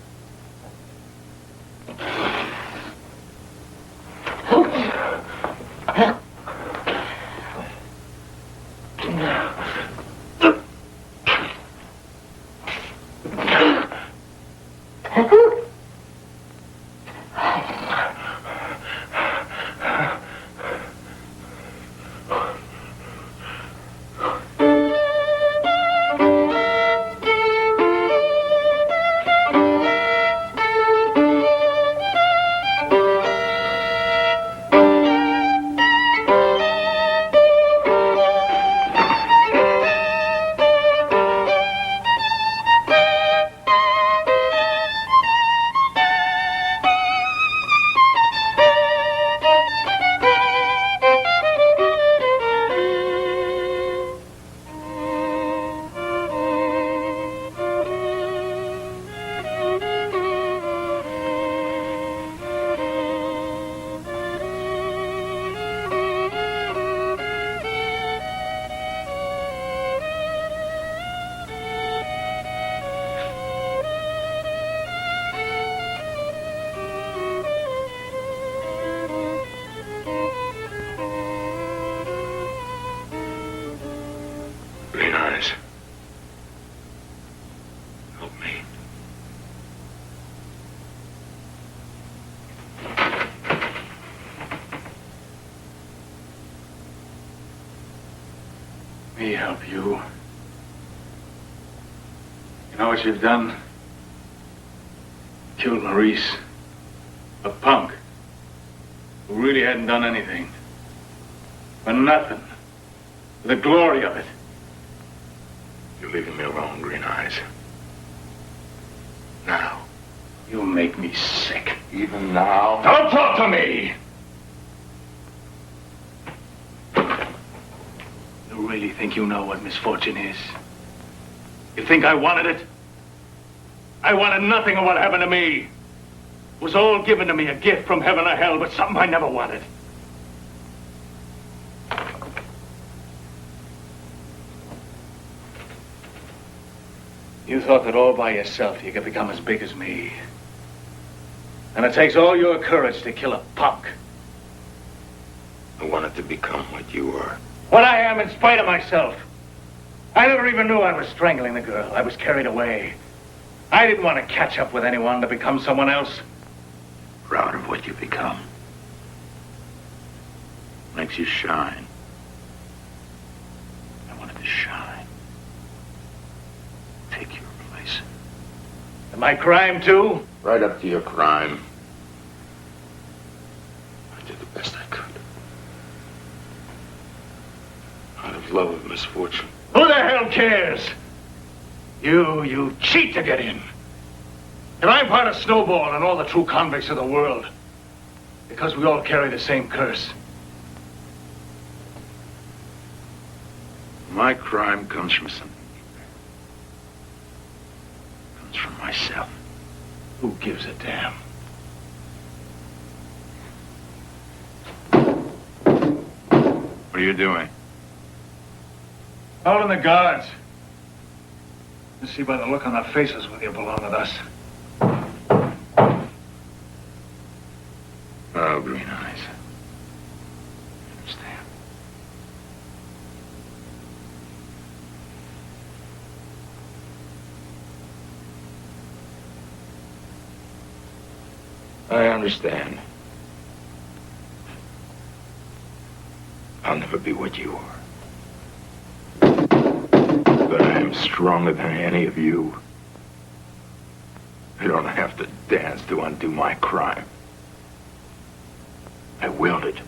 Green Eyes. Help me. Me help you. You know what you've done? Killed Maurice. A punk. Who really hadn't done anything. For nothing. For the glory of it. You're leaving me alone, Green Eyes. Now. You make me sick. Even now. Don't talk to me! You really think you know what misfortune is? You think I wanted it? I wanted nothing of what happened to me. It was all given to me, a gift from heaven or hell, but something I never wanted. You thought that all by yourself you could become as big as me. And it takes all your courage to kill a punk. I wanted to become what you were. What I am in spite of myself. I never even knew I was strangling the girl. I was carried away. I didn't want to catch up with anyone to become someone else. Proud of what you become. Makes you shine. I wanted to shine. Take your place. Am I crime too? Right up to your crime. I did the best I could. Out of love of misfortune. Who the hell cares? You cheat to get in. And I'm part of Snowball and all the true convicts of the world. Because we all carry the same curse. My crime comes from something deeper. It comes from myself. Who gives a damn? What are you doing? Holding the guards. You see by the look on their faces whether you belong with us. Oh, Green Eyes. I understand. I understand. I'll never be what you are. But I am stronger than any of you. I don't have to dance to undo my crime. I willed it.